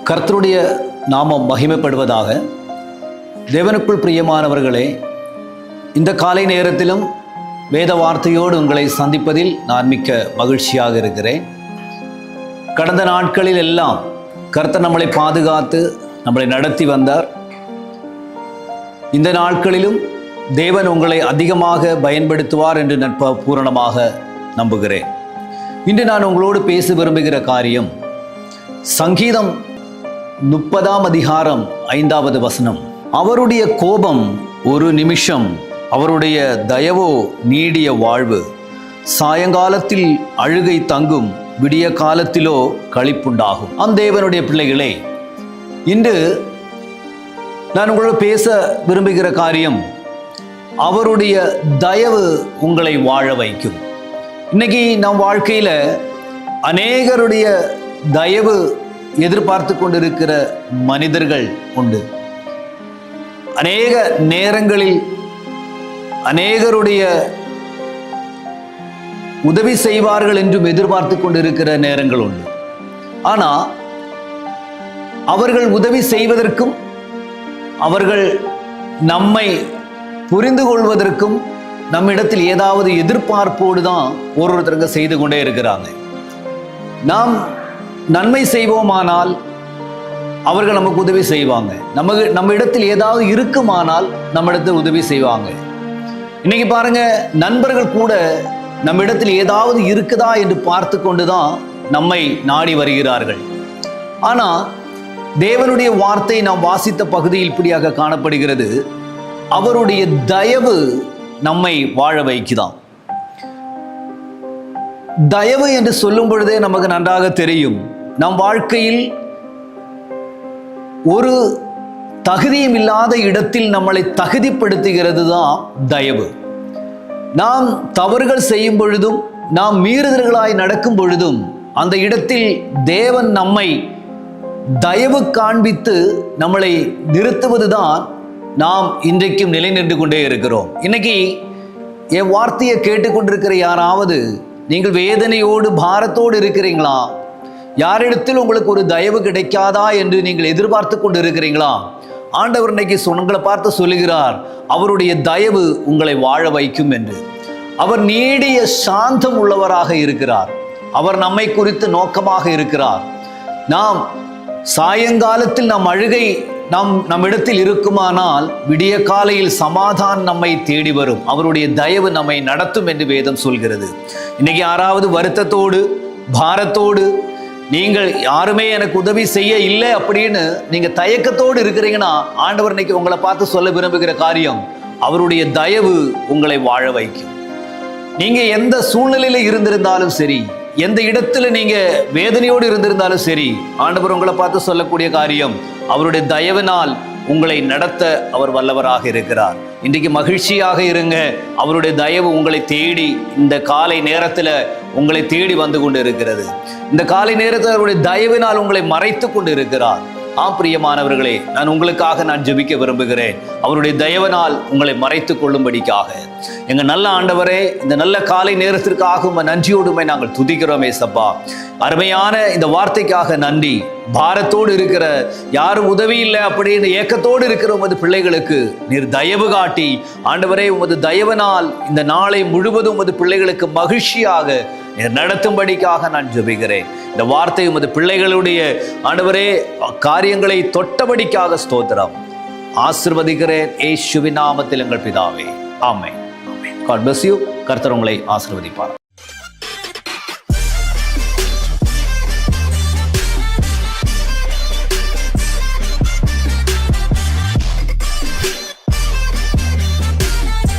கர்த்தருடைய நாமம் மகிமைப்படுவதாக. தேவனுக்குள் பிரியமானவர்களே, இந்த காலை நேரத்திலும் வேத வார்த்தையோடு உங்களை சந்திப்பதில் நான் மிக்க மகிழ்ச்சியாக இருக்கிறேன். கடந்த நாட்களில் எல்லாம் கர்த்தர் நம்மளை பாதுகாத்து நம்மளை நடத்தி வந்தார். இந்த நாட்களிலும் தேவன் உங்களை அதிகமாக பயன்படுத்துவார் என்று பூரணமாக நம்புகிறேன். இன்று நான் உங்களோடு பேச விரும்புகிற காரியம் சங்கீதம் 30ஆம் அதிகாரம் 5வது வசனம். அவருடைய கோபம் ஒரு நிமிஷம், அவருடைய தயவோ நீடிய வாழ்வு. சாயங்காலத்தில் அழுகை தங்கும், விடிய காலத்திலோ களிப்புண்டாகும். தேவனுடைய பிள்ளைகளே, இன்று நான் உங்களோடு பேச விரும்புகிற காரியம் அவருடைய தயவு உங்களை வாழ வைக்கும். இன்னைக்கு நம் வாழ்க்கையில் அநேகருடைய தயவு எதிர்பார்த்து கொண்டிருக்கிற மனிதர்கள் உண்டு. அநேக நேரங்களில் அநேகருடைய உதவி செய்வார்கள் என்றும் எதிர்பார்த்து கொண்டிருக்கிற நேரங்கள் உண்டு. ஆனால் அவர்கள் உதவி செய்வதற்கும் அவர்கள் நம்மை புரிந்து கொள்வதற்கும் நம்மிடத்தில் ஏதாவது எதிர்பார்ப்போடு தான் ஒருத்தருங்க செய்து கொண்டே இருக்கிறாங்க. நாம் நன்மை செய்வோமானால் அவர்கள் நமக்கு உதவி செய்வாங்க. நம்ம இடத்தில் ஏதாவது இருக்குமானால் நம்ம இடத்தில் உதவி செய்வாங்க. இன்னைக்கு பாருங்க, நண்பர்கள் கூட நம்ம இடத்தில் ஏதாவது இருக்குதா என்று பார்த்து கொண்டுதான் நம்மை நாடி வருகிறார்கள். ஆனா தேவனுடைய வார்த்தை நாம் வாசித்த பகுதியில் இப்படியாக காணப்படுகிறது. அவருடைய தயவு நம்மை வாழ வைக்குதாம். தயவு என்று சொல்லும் பொழுதே நமக்கு நன்றாக தெரியும், நம் வாழ்க்கையில் ஒரு தகுதியும் இல்லாத இடத்தில் நம்மளை தகுதிப்படுத்துகிறது தான் தயவு. நாம் தவறுகள் செய்யும் பொழுதும், நாம் மீறுதல்களாய் நடக்கும் பொழுதும் அந்த இடத்தில் தேவன் நம்மை தயவு காண்பித்து நம்மளை நிறுத்துவதுதான் நாம் இன்றைக்கும் நிலை நின்று கொண்டே இருக்கிறோம். இன்னைக்கு என் வார்த்தையை கேட்டுக்கொண்டிருக்கிற யாராவது நீங்கள் வேதனையோடு பாரத்தோடு இருக்கிறீங்களா? யாரிடத்தில் உங்களுக்கு ஒரு தயவு கிடைக்காதா என்று நீங்கள் எதிர்பார்த்து கொண்டு இருக்கிறீங்களா? ஆண்டவர் இன்னைக்கு உங்களை பார்த்து சொல்லுகிறார், அவருடைய தயவு உங்களை வாழ வைக்கும் என்று. அவர் நீடிய சாந்தம் உள்ளவராக இருக்கிறார். அவர் நம்மை குறித்து நோக்கமாக இருக்கிறார். நாம் சாயங்காலத்தில் நம் அழுகை நம்மிடத்தில் இருக்குமானால் விடிய காலையில் சமாதானம் நம்மை தேடி வரும். அவருடைய தயவு நம்மை நடத்தும் என்று வேதம் சொல்கிறது. இன்னைக்கு யாராவது வருத்தத்தோடு பாரத்தோடு நீங்கள் யாருமே எனக்கு உதவி செய்ய இல்லை அப்படின்னு நீங்க தயக்கத்தோடு இருக்கிறீங்கன்னா, ஆண்டவர் இன்னைக்கு உங்களை பார்த்து சொல்ல விரும்புகிற காரியம், அவருடைய தயவு உங்களை வாழ வைக்கும். நீங்க எந்த சூழ்நிலையில இருந்திருந்தாலும் சரி, எந்த இடத்துல நீங்க வேதனையோடு இருந்திருந்தாலும் சரி, ஆண்டவர் உங்களை பார்த்து சொல்லக்கூடிய காரியம், அவருடைய தயவினால் உங்களை நடத்த அவர் வல்லவராக இருக்கிறார். இன்றைக்கு மகிழ்ச்சியாக இருங்க. அவருடைய தயவு உங்களை தேடி இந்த காலை நேரத்தில் உங்களை தேடி வந்து கொண்டு இருக்கிறது. இந்த காலை நேரத்தில் அவருடைய தயவினால் உங்களை மறைத்து கொண்டு இருக்கிறார். பிரியமானவர்களே, நான் உங்களுக்காக ஜெபிக்க விரும்புகிறேன். அவருடைய தயவினால் உங்களை மறைத்து கொள்ளும்படிக்காக. எங்க நல்ல ஆண்டவரே, இந்த நல்ல காலை நேரத்திற்காக நன்றியோடுமை நாங்கள் துதிக்கிறோம் ஏசப்பா. அருமையான இந்த வார்த்தைக்காக நன்றி. பாரத்தோடு இருக்கிற, யாரும் உதவி இல்லை அப்படின்னு ஏக்கத்தோடு இருக்கிற உமது பிள்ளைகளுக்கு நீர் தயவு காட்டி ஆண்டவரே, உமது தயவினால் இந்த நாளை முழுவதும் உமது பிள்ளைகளுக்கு மகிழ்ச்சியாக நீர் நடத்தும்படிக்காக நான் ஜெபிக்கிறேன். இந்த வார்த்தை உமது பிள்ளைகளுடைய ஆண்டவரே காரியங்களை தொட்டபடிக்காக ஸ்தோத்திரம். ஆசீர்வதிக்கிறேன் இயேசுவின் நாமத்தில் எங்கள் பிதாவே. ஆமென். God bless you. கர்த்தர் உங்களை ஆசீர்வதிப்பார்.